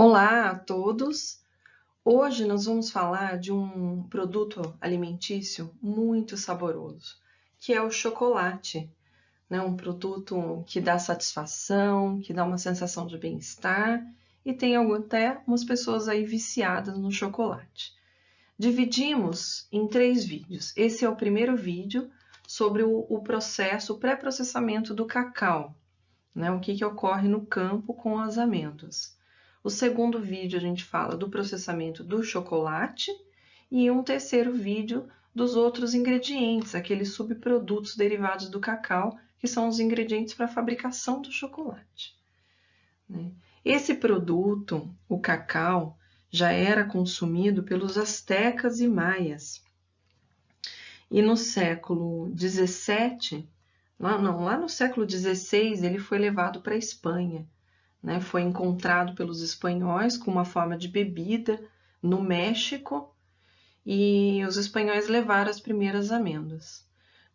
Olá a todos! Hoje nós vamos falar de um produto alimentício muito saboroso, que é o chocolate, né? Um produto que dá satisfação, que dá uma sensação de bem-estar e tem até umas pessoas aí viciadas no chocolate. Dividimos em 3 vídeos. Esse é o primeiro vídeo sobre o processo, o pré-processamento do cacau, né? O que ocorre no campo com as amêndoas. O segundo vídeo a gente fala do processamento do chocolate e um terceiro vídeo dos outros ingredientes, aqueles subprodutos derivados do cacau, que são os ingredientes para a fabricação do chocolate, né? Esse produto, o cacau, já era consumido pelos astecas e maias. E no século XVII, lá no século XVI, ele foi levado para a Espanha, né? Foi encontrado pelos espanhóis com uma forma de bebida no México e os espanhóis levaram as primeiras amêndoas.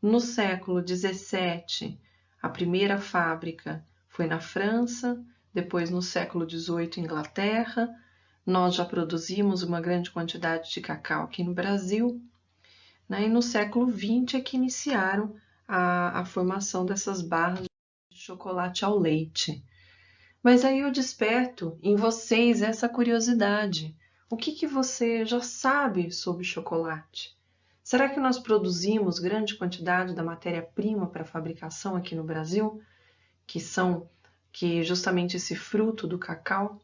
No século XVII, a primeira fábrica foi na França, depois no século XVIII, Inglaterra. Nós já produzimos uma grande quantidade de cacau aqui no Brasil, né? E no século XX é que iniciaram a formação dessas barras de chocolate ao leite. Mas aí eu desperto em vocês essa curiosidade. O que você já sabe sobre chocolate? Será que nós produzimos grande quantidade da matéria-prima para fabricação aqui no Brasil, que é justamente esse fruto do cacau?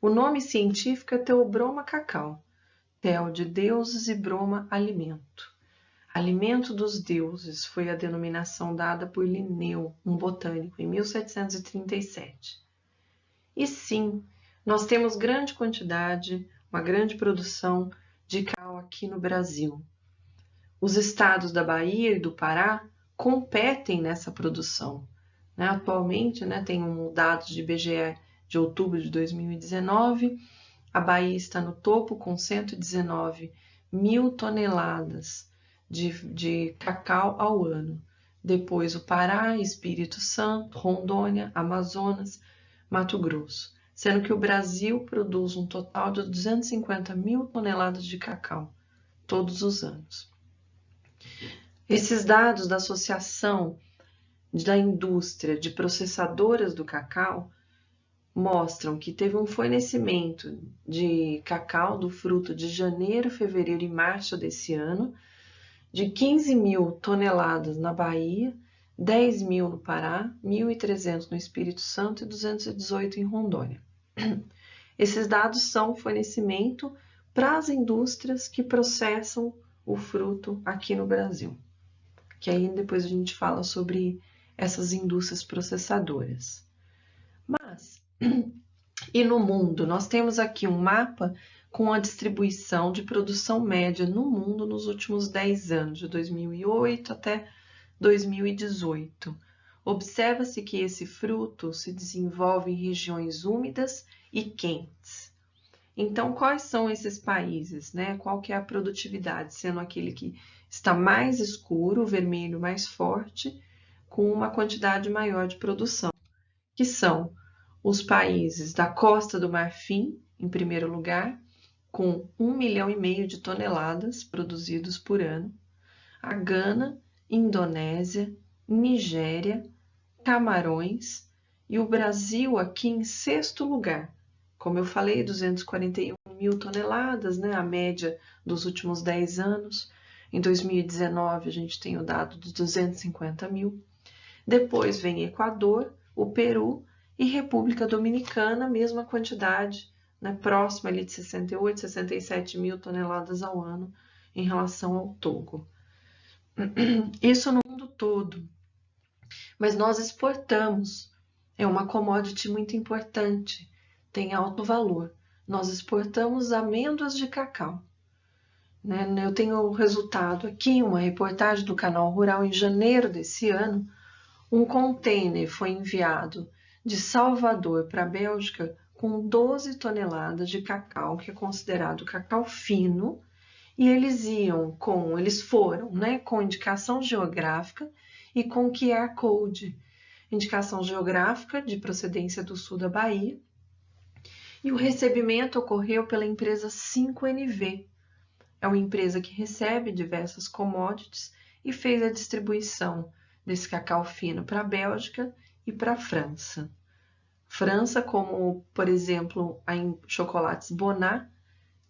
O nome científico é Theobroma cacao. Theo de deuses e broma alimento. Alimento dos deuses foi a denominação dada por Linneu, um botânico, em 1737. E sim, nós temos grande quantidade, uma grande produção de cacau aqui no Brasil. Os estados da Bahia e do Pará competem nessa produção, né? Atualmente, né, tem dados de IBGE de outubro de 2019, a Bahia está no topo com 119 mil toneladas de cacau ao ano. Depois o Pará, Espírito Santo, Rondônia, Amazonas, Mato Grosso, sendo que o Brasil produz um total de 250 mil toneladas de cacau todos os anos. Esses dados da Associação da Indústria de Processadoras do Cacau mostram que teve um fornecimento de cacau do fruto de janeiro, fevereiro e março desse ano, de 15 mil toneladas na Bahia, 10 mil no Pará, 1.300 no Espírito Santo e 218 em Rondônia. Esses dados são fornecimento para as indústrias que processam o fruto aqui no Brasil. Que aí depois a gente fala sobre essas indústrias processadoras. Mas, e no mundo? Nós temos aqui um mapa com a distribuição de produção média no mundo nos últimos 10 anos, de 2008 até 2018. Observa-se que esse fruto se desenvolve em regiões úmidas e quentes. Então, quais são esses países, né? Qual que é a produtividade? Sendo aquele que está mais escuro, o vermelho mais forte, com uma quantidade maior de produção, que são os países da Costa do Marfim, em primeiro lugar, com 1,5 milhão de toneladas produzidos por ano, a Gana, Indonésia, Nigéria, Camarões e o Brasil aqui em sexto lugar. Como eu falei, 241 mil toneladas, né, a média dos últimos 10 anos. Em 2019 a gente tem o dado de 250 mil. Depois vem Equador, o Peru e República Dominicana, mesma quantidade, né, próxima ali de 68, 67 mil toneladas ao ano em relação ao Togo. Isso no mundo todo. Mas nós exportamos. É uma commodity muito importante, tem alto valor. Nós exportamos amêndoas de cacau, né? Eu tenho o resultado aqui, uma reportagem do Canal Rural em janeiro desse ano. Um container foi enviado de Salvador para a Bélgica com 12 toneladas de cacau, que é considerado cacau fino, e eles foram, né, com indicação geográfica e com QR Code. Indicação geográfica de procedência do sul da Bahia E o recebimento ocorreu pela empresa 5NV. É uma empresa que recebe diversas commodities e fez a distribuição desse cacau fino para a Bélgica e para a França. França, como, por exemplo, a Chocolates Bonnat,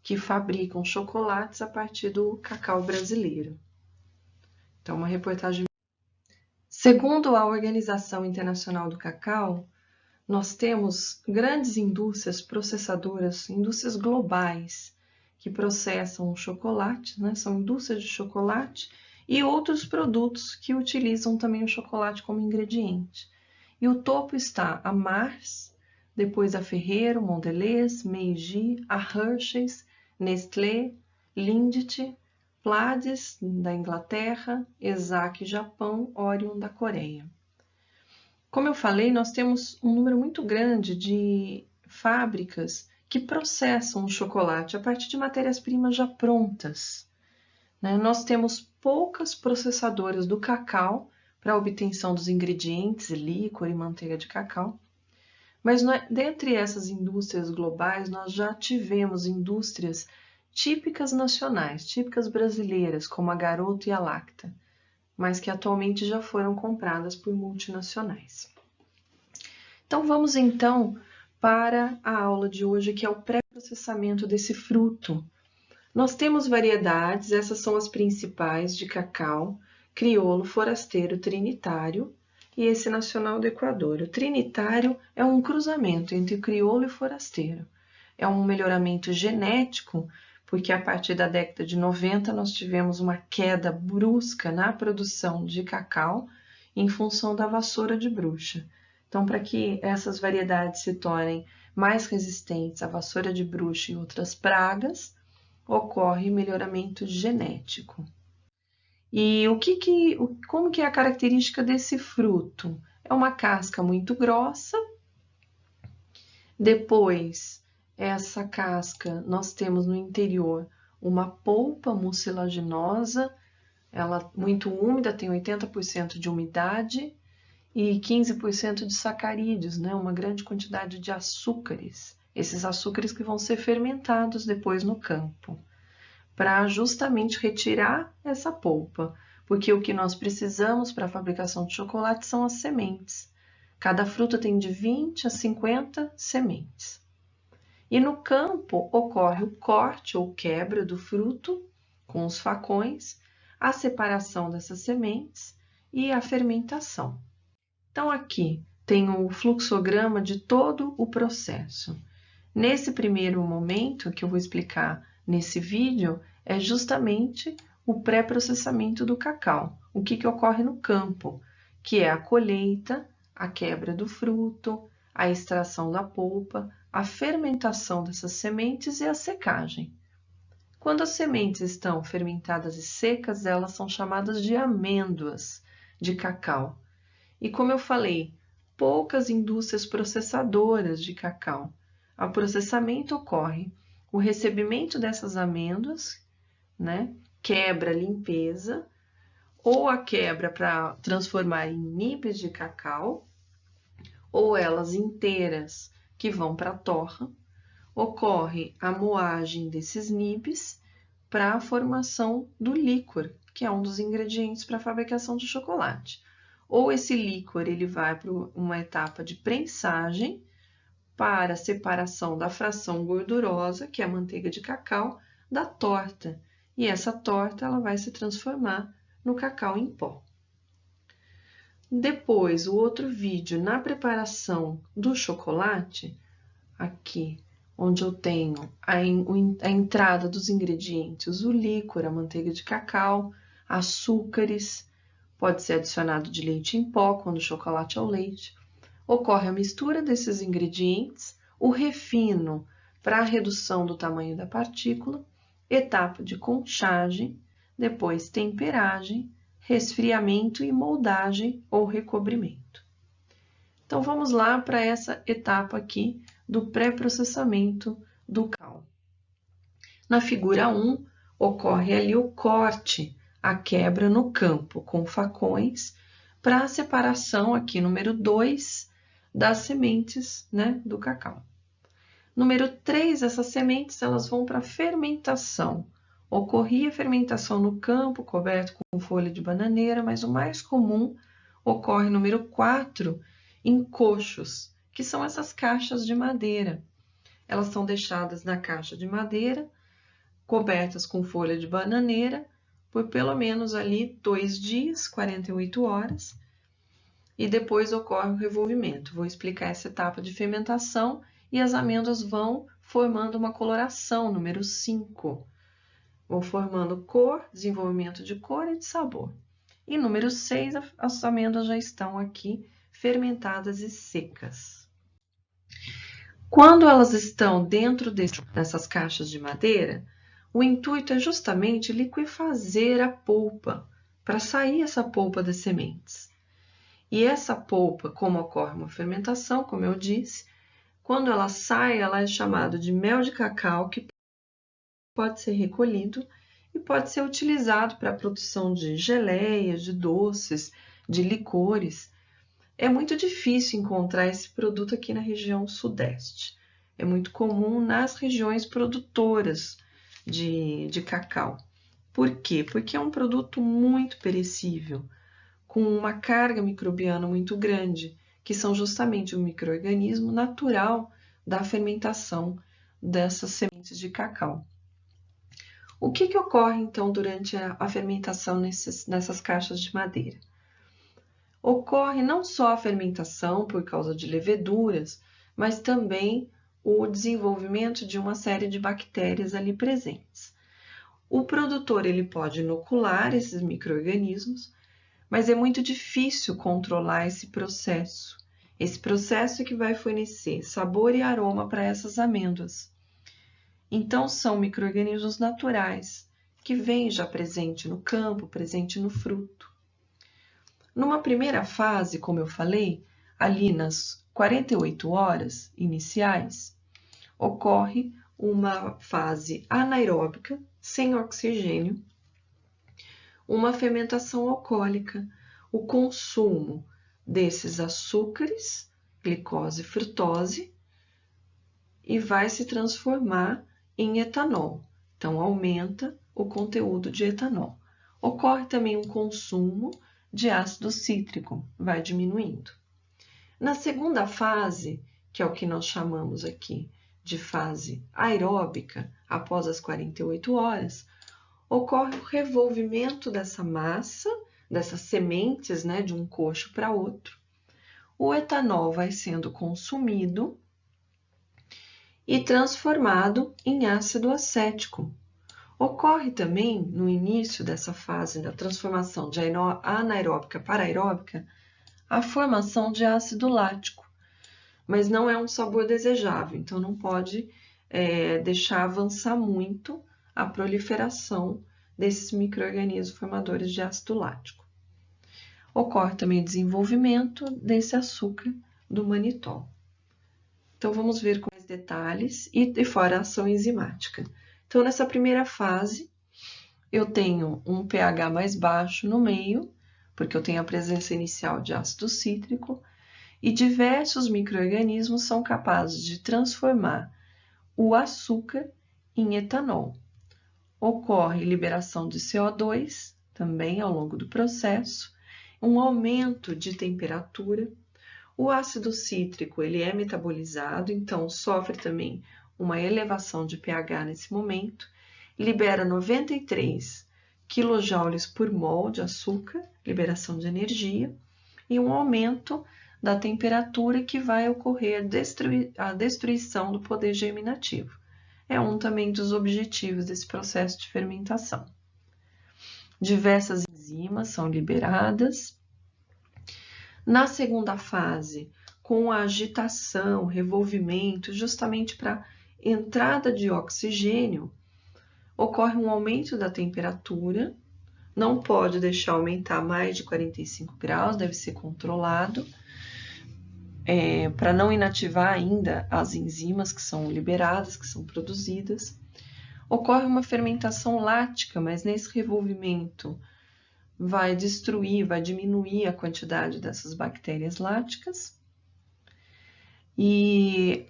que fabricam chocolates a partir do cacau brasileiro. Então, uma reportagem. Segundo a Organização Internacional do Cacau, nós temos grandes indústrias processadoras, indústrias globais, que processam o chocolate, né? São indústrias de chocolate e outros produtos que utilizam também o chocolate como ingrediente. E o topo está a Mars, depois a Ferrero, Mondelez, Meiji, a Hershey's, Nestlé, Lindt, Pladis, da Inglaterra, Esaki, Japão, Orion, da Coreia. Como eu falei, nós temos um número muito grande de fábricas que processam o chocolate a partir de matérias-primas já prontas. Nós temos poucas processadoras do cacau para a obtenção dos ingredientes, líquor e manteiga de cacau. Mas dentre essas indústrias globais, nós já tivemos indústrias típicas nacionais, típicas brasileiras, como a Garoto e a Lacta, mas que atualmente já foram compradas por multinacionais. Então vamos então para a aula de hoje, que é o pré-processamento desse fruto. Nós temos variedades, essas são as principais, de cacau, crioulo, forasteiro, trinitário e esse nacional do Equador. O trinitário é um cruzamento entre o crioulo e o forasteiro. É um melhoramento genético, porque a partir da década de 90 nós tivemos uma queda brusca na produção de cacau em função da vassoura de bruxa. Então, para que essas variedades se tornem mais resistentes à vassoura de bruxa e outras pragas, ocorre melhoramento genético. E como que é a característica desse fruto? É uma casca muito grossa. Depois, essa casca, nós temos no interior uma polpa mucilaginosa, ela muito úmida, tem 80% de umidade e 15% de sacarídeos, né? Uma grande quantidade de açúcares. Esses açúcares que vão ser fermentados depois no campo, para justamente retirar essa polpa, porque o que nós precisamos para a fabricação de chocolate são as sementes. Cada fruta tem de 20 a 50 sementes. E no campo ocorre o corte ou quebra do fruto com os facões, a separação dessas sementes e a fermentação. Então aqui tem o fluxograma de todo o processo. Nesse primeiro momento que eu vou explicar nesse vídeo é justamente o pré-processamento do cacau, o que ocorre no campo, que é a colheita, a quebra do fruto, a extração da polpa, a fermentação dessas sementes e a secagem. Quando as sementes estão fermentadas e secas, elas são chamadas de amêndoas de cacau. E como eu falei, poucas indústrias processadoras de cacau. O processamento ocorre o recebimento dessas amêndoas, né? Quebra, limpeza, ou a quebra para transformar em nibs de cacau, ou elas inteiras que vão para a torra. Ocorre a moagem desses nibs para a formação do líquor, que é um dos ingredientes para a fabricação de chocolate. Ou esse líquor ele vai para uma etapa de prensagem, para a separação da fração gordurosa, que é a manteiga de cacau, da torta. E essa torta ela vai se transformar no cacau em pó. Depois, o outro vídeo na preparação do chocolate, aqui, onde eu tenho a entrada dos ingredientes, o líquor, a manteiga de cacau, açúcares, pode ser adicionado de leite em pó, quando o chocolate é o leite. Ocorre a mistura desses ingredientes, o refino para a redução do tamanho da partícula, etapa de conchagem, depois temperagem, resfriamento e moldagem ou recobrimento. Então, vamos lá para essa etapa aqui do pré-processamento do cacau. Na figura 1, ocorre ali o corte, a quebra no campo, com facões, para a separação, aqui número 2, das sementes, né, do cacau. Número 3, essas sementes elas vão para a fermentação. Ocorria fermentação no campo, coberto com folha de bananeira, mas o mais comum ocorre, número 4, em coxos, que são essas caixas de madeira. Elas são deixadas na caixa de madeira, cobertas com folha de bananeira, por pelo menos ali 2 dias, 48 horas, e depois ocorre o revolvimento. Vou explicar essa etapa de fermentação e as amêndoas vão formando uma coloração, número 5. Vão formando cor, desenvolvimento de cor e de sabor. E número 6, as amêndoas já estão aqui fermentadas e secas. Quando elas estão dentro dessas caixas de madeira, o intuito é justamente liquefazer a polpa, para sair essa polpa das sementes. E essa polpa, como ocorre uma fermentação, como eu disse, quando ela sai, ela é chamada de mel de cacau, que pode ser recolhido e pode ser utilizado para a produção de geleias, de doces, de licores. É muito difícil encontrar esse produto aqui na região sudeste. É muito comum nas regiões produtoras de cacau. Por quê? Porque é um produto muito perecível, com uma carga microbiana muito grande, que são justamente o micro-organismo natural da fermentação dessas sementes de cacau. O que ocorre, então, durante a fermentação nessas caixas de madeira? Ocorre não só a fermentação por causa de leveduras, mas também o desenvolvimento de uma série de bactérias ali presentes. O produtor ele pode inocular esses micro-organismos, mas é muito difícil controlar esse processo. Esse processo é que vai fornecer sabor e aroma para essas amêndoas. Então, são micro-organismos naturais, que vêm já presente no campo, presente no fruto. Numa primeira fase, como eu falei, ali nas 48 horas iniciais, ocorre uma fase anaeróbica, sem oxigênio, uma fermentação alcoólica, o consumo desses açúcares, glicose e frutose, e vai se transformar em etanol. Então, aumenta o conteúdo de etanol. Ocorre também um consumo de ácido cítrico, vai diminuindo. Na segunda fase, que é o que nós chamamos aqui de fase aeróbica, após as 48 horas, ocorre o revolvimento dessa massa, dessas sementes, né, de um coxo para outro. O etanol vai sendo consumido e transformado em ácido acético. Ocorre também, no início dessa fase da transformação de anaeróbica para aeróbica, a formação de ácido lático, mas não é um sabor desejável, então não pode deixar avançar muito a proliferação desses micro-organismos formadores de ácido lático. Ocorre também o desenvolvimento desse açúcar do manitol. Então, vamos ver com mais detalhes e fora a ação enzimática. Então, nessa primeira fase, eu tenho um pH mais baixo no meio, porque eu tenho a presença inicial de ácido cítrico, e diversos micro-organismos são capazes de transformar o açúcar em etanol. Ocorre liberação de CO2 também ao longo do processo, um aumento de temperatura. O ácido cítrico ele é metabolizado, então sofre também uma elevação de pH nesse momento, libera 93 kJ por mol de açúcar, liberação de energia, e um aumento da temperatura que vai ocorrer a destruição do poder germinativo. É um também dos objetivos desse processo de fermentação. Diversas enzimas são liberadas. Na segunda fase, com a agitação, revolvimento, justamente para entrada de oxigênio, ocorre um aumento da temperatura, não pode deixar aumentar mais de 45 graus, deve ser controlado, para não inativar ainda as enzimas que são liberadas, que são produzidas. Ocorre uma fermentação lática, mas nesse revolvimento vai destruir, vai diminuir a quantidade dessas bactérias láticas. e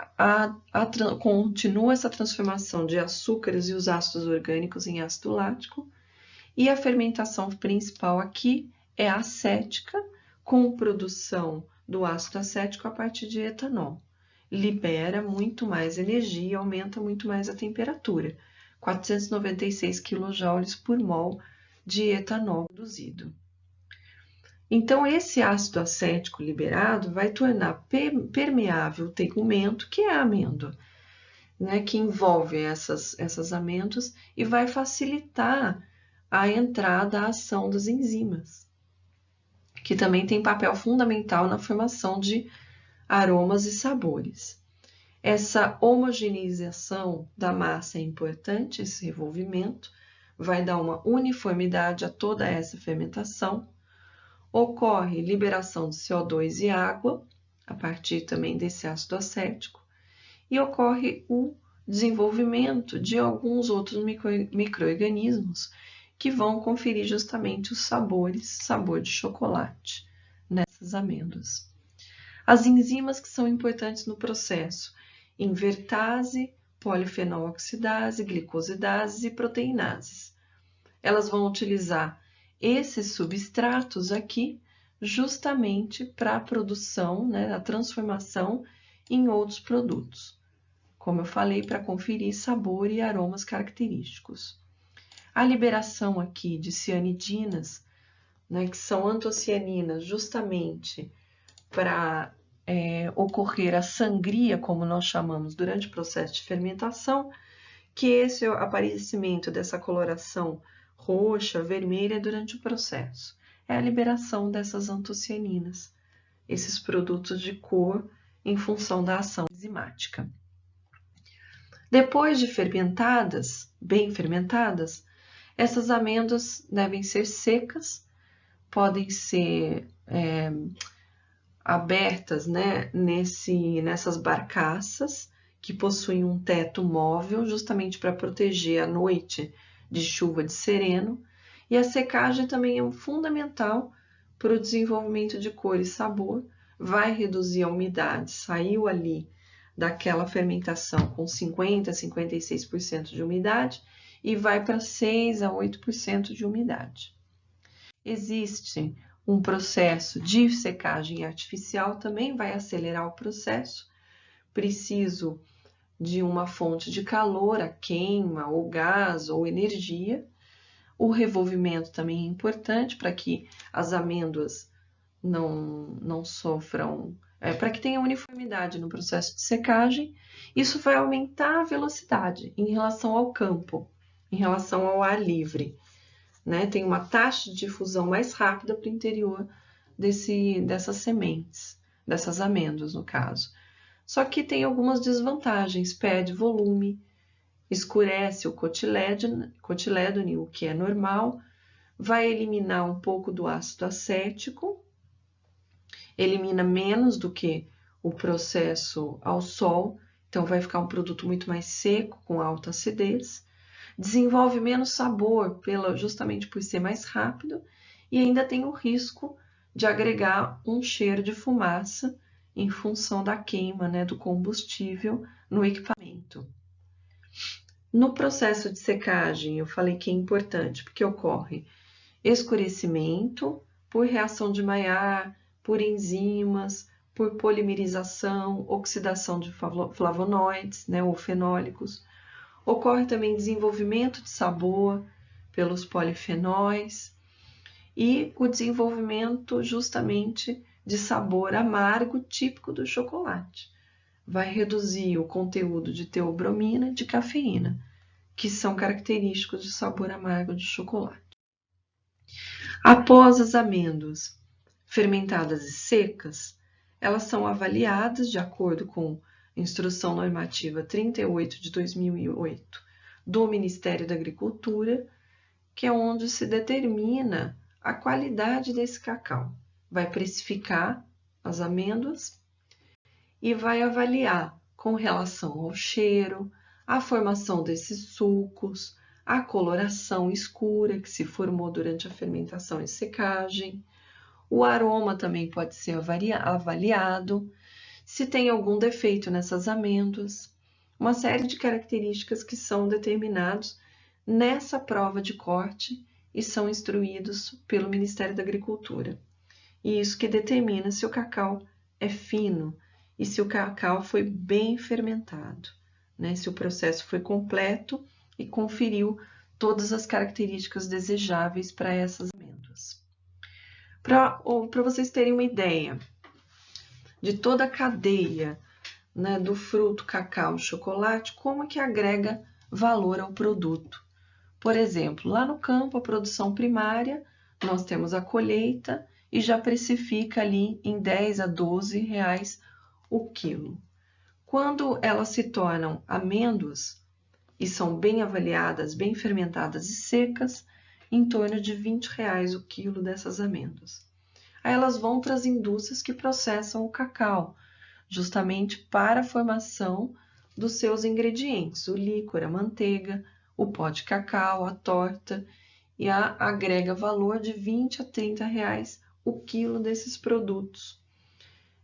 continua essa transformação de açúcares e os ácidos orgânicos em ácido lático, e a fermentação principal aqui é acética, com produção do ácido acético a partir de etanol. Libera muito mais energia e aumenta muito mais a temperatura, 496 kJ por mol de etanol produzido. Então, esse ácido acético liberado vai tornar permeável o tegumento, que é a amêndoa, né, que envolve essas amêndoas e vai facilitar a entrada, a ação das enzimas, que também tem papel fundamental na formação de aromas e sabores. Essa homogeneização da massa é importante, esse revolvimento, vai dar uma uniformidade a toda essa fermentação. Ocorre liberação de CO2 e água, a partir também desse ácido acético, e ocorre o desenvolvimento de alguns outros micro-organismos que vão conferir justamente os sabores, sabor de chocolate, nessas amêndoas. As enzimas que são importantes no processo: invertase, polifenol-oxidase, glicosidases e proteinases. Elas vão utilizar esses substratos aqui justamente para a produção, né, a transformação em outros produtos. Como eu falei, para conferir sabor e aromas característicos. A liberação aqui de cianidinas, né, que são antocianinas, justamente para ocorrer a sangria, como nós chamamos, durante o processo de fermentação, que esse é o aparecimento dessa coloração roxa, vermelha durante o processo. É a liberação dessas antocianinas, esses produtos de cor em função da ação enzimática. Depois de fermentadas, bem fermentadas, essas amêndoas devem ser secas, podem ser abertas, né, nessas barcaças que possuem um teto móvel, justamente para proteger a noite de chuva de sereno. E a secagem também é fundamental para o desenvolvimento de cor e sabor, vai reduzir a umidade. Saiu ali daquela fermentação com 50% a 56% de umidade e vai para 6% a 8% de umidade. Existe um processo de secagem artificial, também vai acelerar o processo. Preciso de uma fonte de calor, a queima, ou gás, ou energia. O revolvimento também é importante para que as amêndoas não sofram, para que tenha uniformidade no processo de secagem. Isso vai aumentar a velocidade em relação ao campo, em relação ao ar livre, né? Tem uma taxa de difusão mais rápida para o interior dessas sementes, dessas amêndoas, no caso. Só que tem algumas desvantagens: perde volume, escurece o cotilédone, o que é normal, vai eliminar um pouco do ácido acético, elimina menos do que o processo ao sol, então vai ficar um produto muito mais seco, com alta acidez, desenvolve menos sabor, justamente por ser mais rápido, e ainda tem o risco de agregar um cheiro de fumaça em função da queima, né, do combustível no equipamento. No processo de secagem, eu falei que é importante, porque ocorre escurecimento por reação de Maillard, por enzimas, por polimerização, oxidação de flavonoides, né, ou fenólicos. Ocorre também desenvolvimento de sabor pelos polifenóis e o desenvolvimento justamente de sabor amargo típico do chocolate. Vai reduzir o conteúdo de teobromina e de cafeína, que são característicos de sabor amargo de chocolate. Após as amêndoas fermentadas e secas, elas são avaliadas de acordo com Instrução Normativa 38 de 2008 do Ministério da Agricultura, que é onde se determina a qualidade desse cacau. Vai precificar as amêndoas e vai avaliar com relação ao cheiro, a formação desses sucos, a coloração escura que se formou durante a fermentação e secagem. O aroma também pode ser avaliado, se tem algum defeito nessas amêndoas, uma série de características que são determinados nessa prova de corte e são instruídos pelo Ministério da Agricultura. E isso que determina se o cacau é fino e se o cacau foi bem fermentado, né? Se o processo foi completo e conferiu todas as características desejáveis para essas amêndoas. Para vocês terem uma ideia de toda a cadeia, né, do fruto, cacau, chocolate, como que agrega valor ao produto. Por exemplo, lá no campo, a produção primária, nós temos a colheita e já precifica ali em 10 a 12 reais o quilo. Quando elas se tornam amêndoas e são bem avaliadas, bem fermentadas e secas, em torno de 20 reais o quilo dessas amêndoas. Aí elas vão para as indústrias que processam o cacau, justamente para a formação dos seus ingredientes, o líquor, a manteiga, o pó de cacau, a torta, e agrega valor de 20 a 30 reais o quilo desses produtos.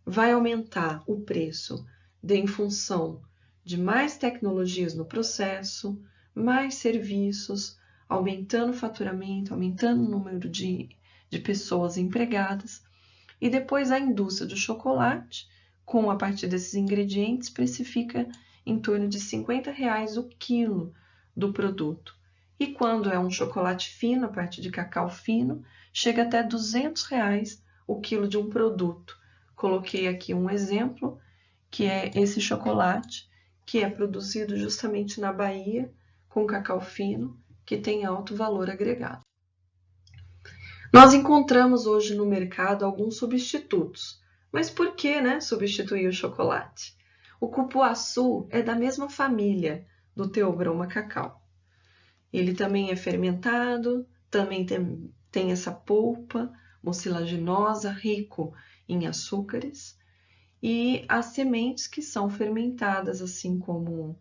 Vai aumentar o preço em função de mais tecnologias no processo, mais serviços, aumentando o faturamento, aumentando o número de pessoas empregadas, e depois a indústria do chocolate, a partir desses ingredientes, precifica em torno de 50 reais o quilo do produto. E quando é um chocolate fino, a partir de cacau fino, chega até 200 reais o quilo de um produto. Coloquei aqui um exemplo, que é esse chocolate, que é produzido justamente na Bahia, com cacau fino, que tem alto valor agregado. Nós encontramos hoje no mercado alguns substitutos. Mas por que, né, substituir o chocolate? O cupuaçu é da mesma família do Theobroma cacau. Ele também é fermentado, também tem essa polpa mucilaginosa, rico em açúcares, e as sementes que são fermentadas, assim como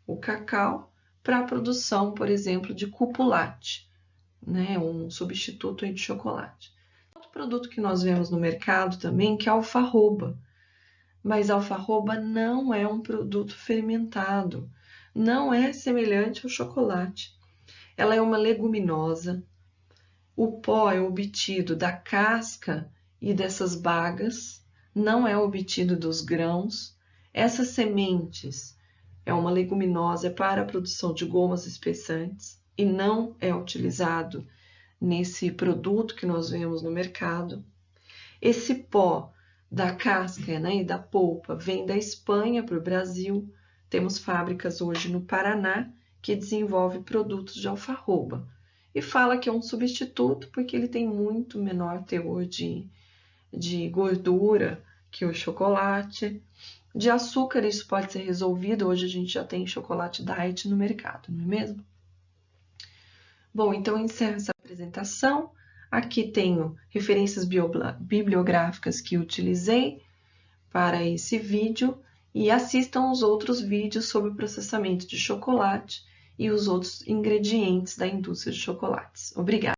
o cacau, para a produção, por exemplo, de cupulate, né, um substituto de chocolate. Outro produto que nós vemos no mercado também, que é a alfarroba. Mas a alfarroba não é um produto fermentado, não é semelhante ao chocolate. Ela é uma leguminosa. O pó é obtido da casca e dessas bagas, não é obtido dos grãos. Essas sementes é uma leguminosa para a produção de gomas espessantes e não é utilizado nesse produto que nós vemos no mercado. Esse pó da casca, né, e da polpa vem da Espanha para o Brasil. Temos fábricas hoje no Paraná que desenvolve produtos de alfarroba. E fala que é um substituto porque ele tem muito menor teor de gordura que o chocolate. De açúcar isso pode ser resolvido, hoje a gente já tem chocolate diet no mercado, não é mesmo? Bom, então eu encerro essa apresentação. Aqui tenho referências bibliográficas que utilizei para esse vídeo e assistam os outros vídeos sobre o processamento de chocolate e os outros ingredientes da indústria de chocolates. Obrigada!